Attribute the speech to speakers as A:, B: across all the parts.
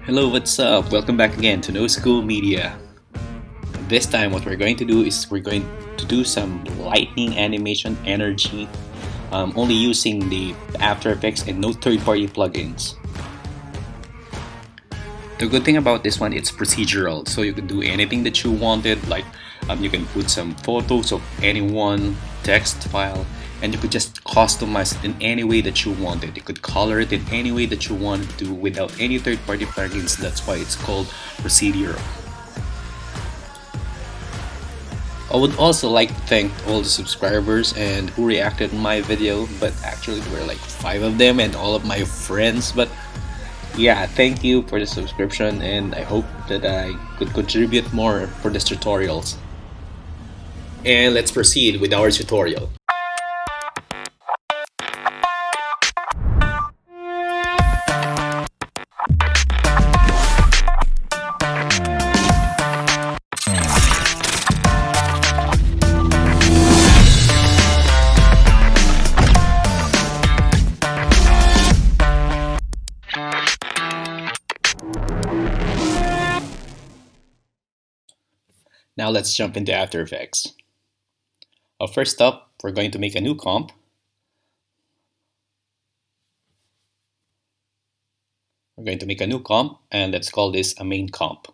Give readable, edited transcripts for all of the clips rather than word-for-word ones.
A: Hello, what's up? Welcome back again to No School Media. This time, what we're going to do is we're going to do some lightning animation energy, only using the After Effects and no third-party plugins. The good thing about this one, it's procedural, so you can do anything that you wanted. Like you can put some photos of anyone, text file, and you could just customize it in any way that you wanted. You could color it in any way that you wanted to without any third-party plugins. That's why it's called procedural. I would also like to thank all the subscribers and who reacted to my video, but actually there were like 5 of them and all of my friends. But yeah, thank you for the subscription, and I hope that I could contribute more for these tutorials. And let's proceed with our tutorial. Now let's jump into After Effects. First up, we're going to make a new comp. We're going to make a new comp, and let's call this a main comp.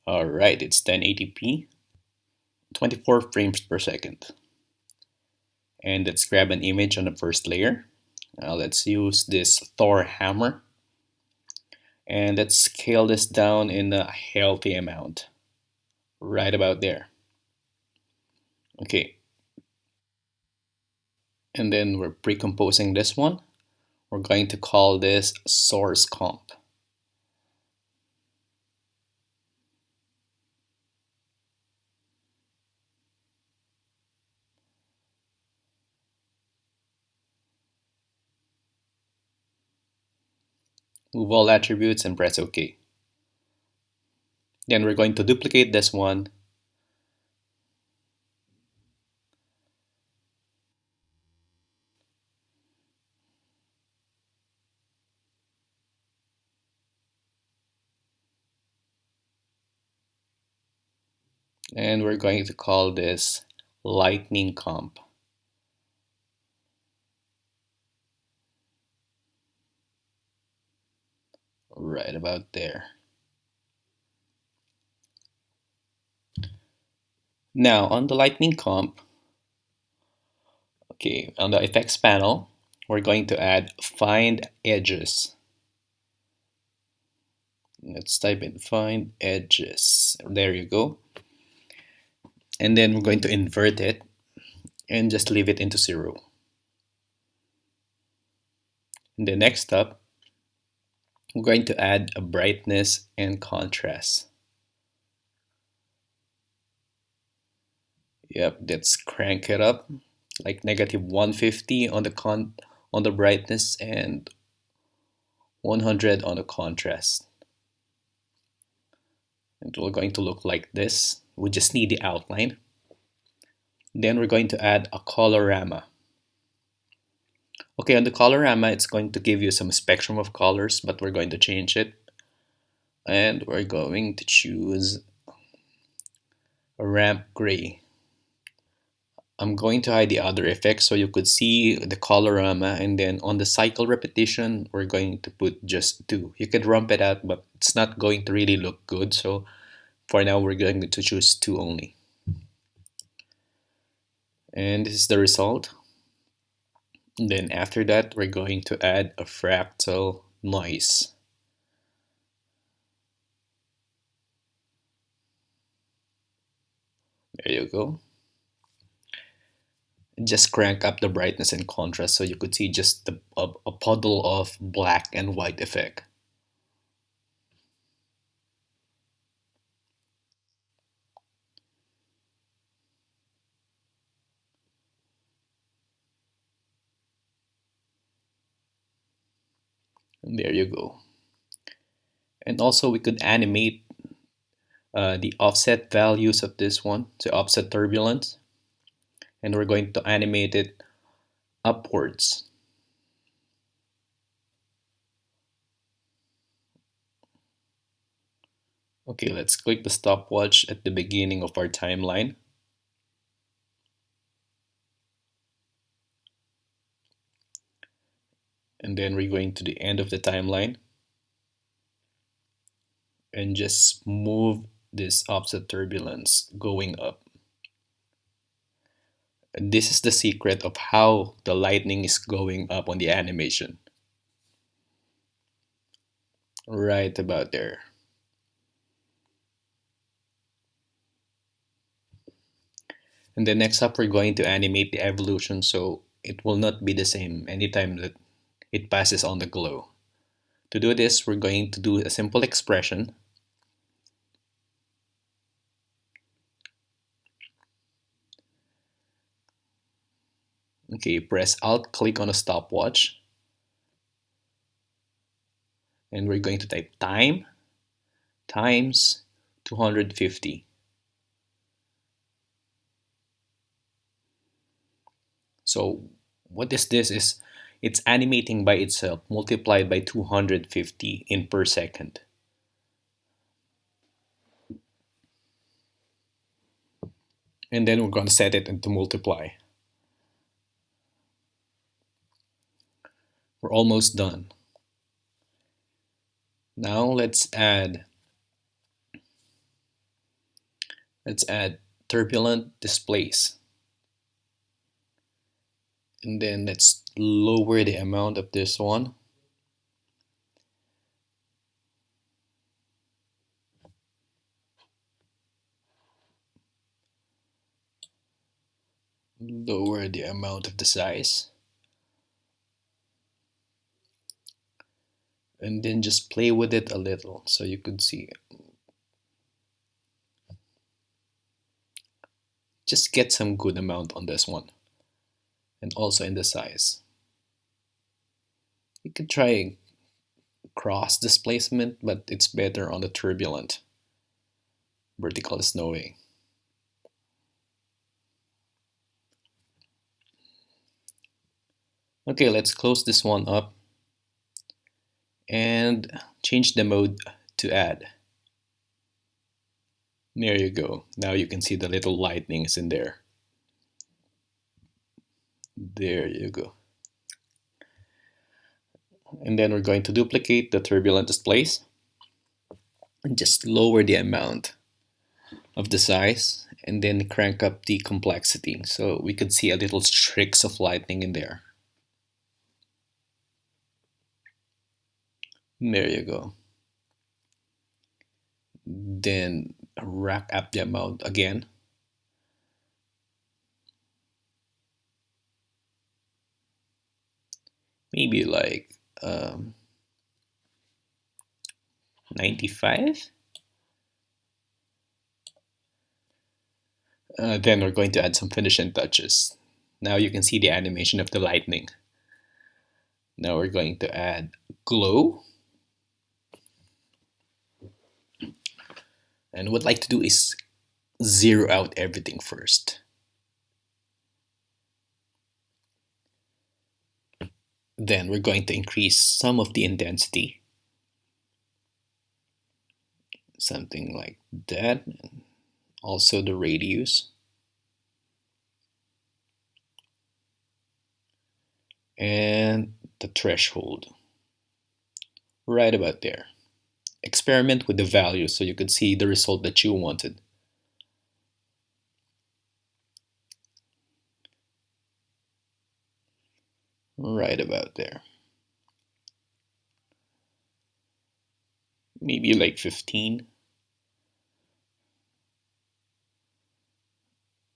A: Alright, it's 1080p, 24 frames per second. And let's grab an image on the first layer. Let's use this Thor hammer. And let's scale this down in a healthy amount. Right about there. Okay. And then we're pre-composing this one. We're going to call this source comp. Move all attributes and press OK. Then we're going to duplicate this one. And we're going to call this lightning comp. Right about there. Now on the lightning comp, okay, on the effects panel, we're going to add find edges. Let's type in find edges. There you go. And then we're going to invert it and just leave it into 0. And the next step, we're going to add a brightness and contrast. Yep, let's crank it up like -150 on the brightness and 100 on the contrast. And we're going to look like this. We just need the outline. Then we're going to add a colorama. Okay, on the colorama, it's going to give you some spectrum of colors, but we're going to change it. And we're going to choose a ramp gray. I'm going to hide the other effects so you could see the colorama, and then on the cycle repetition, we're going to put just 2. You could rump it out, but it's not going to really look good. So for now, we're going to choose 2 only. And this is the result. And then after that, we're going to add a fractal noise. There you go. Just crank up the brightness and contrast so you could see just a puddle of black and white effect. And there you go. And also we could animate the offset values of this one, so offset turbulence. And we're going to animate it upwards. Okay, let's click the stopwatch at the beginning of our timeline. And then we're going to the end of the timeline and just move this offset turbulence going up. And this is the secret of how the lightning is going up on the animation. Right about there. And then next up, we're going to animate the evolution so it will not be the same anytime that it passes on the glow. To do this, we're going to do a simple expression. Okay, press Alt, click on a stopwatch, and we're going to type time times 250. So what is this is it's animating by itself multiplied by 250 in per second. And then we're going to set it into multiply. We're almost done. Now let's add turbulent displace. And then let's lower the amount of this one. Lower the amount of the size. And then just play with it a little so you could see. Just get some good amount on this one. And also in the size. You could try cross displacement, but it's better on the turbulent. Vertical is no way. Okay, let's close this one up and change the mode to add. There you go. Now you can see the little lightnings in there. There you go. And then we're going to duplicate the turbulent displace and just lower the amount of the size and then crank up the complexity so we could see a little streaks of lightning in there. There you go. Then rack up the amount again. Maybe like 95. Then we're going to add some finishing touches. Now you can see the animation of the lightning. Now we're going to add glow. And what I'd like to do is zero out everything first. Then we're going to increase some of the intensity. Something like that. Also the radius. And the threshold. Right about there. Experiment with the values so you could see the result that you wanted. Right about there. Maybe like 15.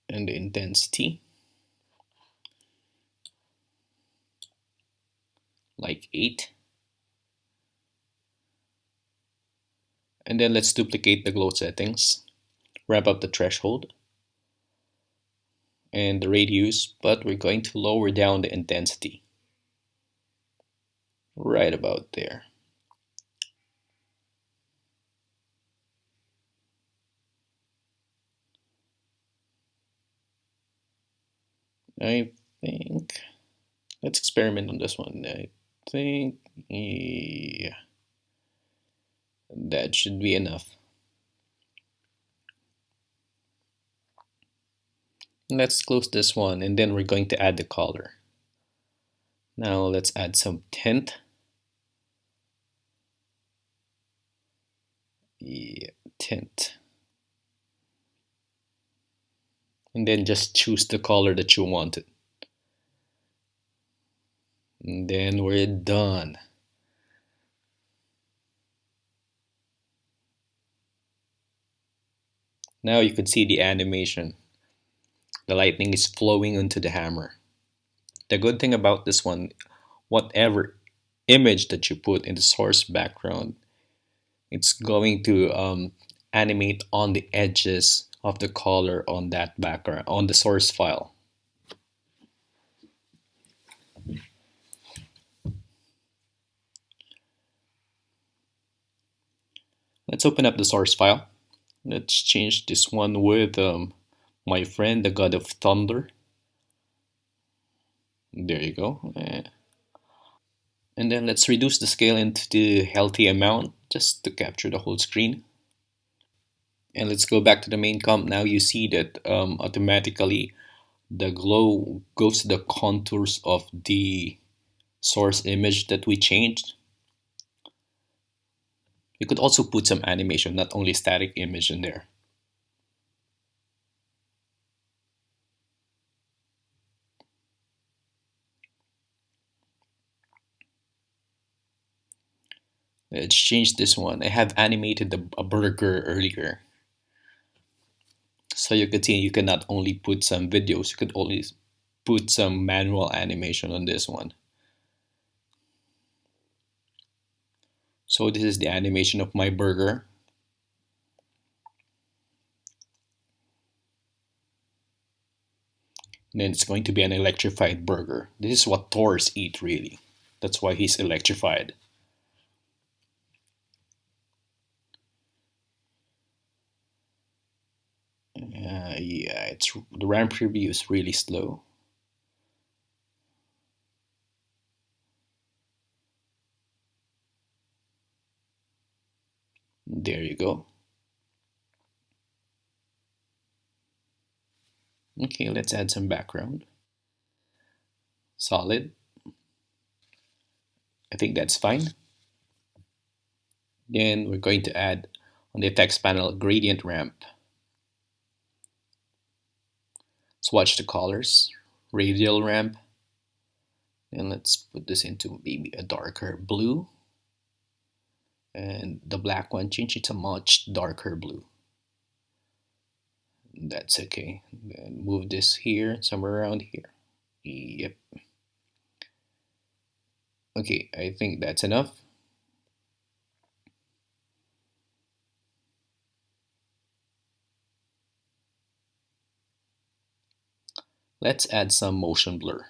A: And the intensity. Like 8. And then let's duplicate the glow settings. Ramp up the threshold. And the radius, but we're going to lower down the intensity. Right about there. I think let's experiment on this one. I think yeah, that should be enough. Let's close this one and then we're going to add the color. Now let's add some tint. Yeah, tint. And then just choose the color that you wanted. And then we're done. Now you can see the animation. The lightning is flowing onto the hammer. The good thing about this one, whatever image that you put in the source background, it's going to animate on the edges of the color on that background, on the source file. Let's open up the source file. Let's change this one with my friend, the God of Thunder. There you go. And then let's reduce the scale into the healthy amount just to capture the whole screen. And let's go back to the main comp. Now you see that automatically the glow goes to the contours of the source image that we changed. You could also put some animation, not only static image in there. Let's change this one. I have animated a burger earlier. So you could see you can not only put some videos, you could always put some manual animation on this one. So this is the animation of my burger. And then it's going to be an electrified burger. This is what Taurus eat really. That's why he's electrified. Yeah, it's the RAM preview is really slow. There you go. Okay, let's add some background. Solid. I think that's fine. Then we're going to add on the text panel gradient ramp. Swatch the colors. Radial ramp. And let's put this into maybe a darker blue. And the black one, change it to much darker blue. That's okay. Then move this here, somewhere around here. Yep. Okay, I think that's enough. Let's add some motion blur.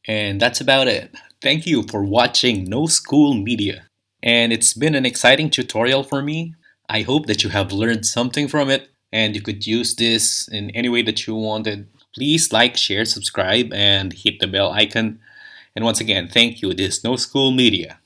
A: And that's about it. Thank you for watching No School Media. And it's been an exciting tutorial for me. I hope that you have learned something from it and you could use this in any way that you wanted. Please like, share, subscribe, and hit the bell icon. And once again, thank you. This is No School Media.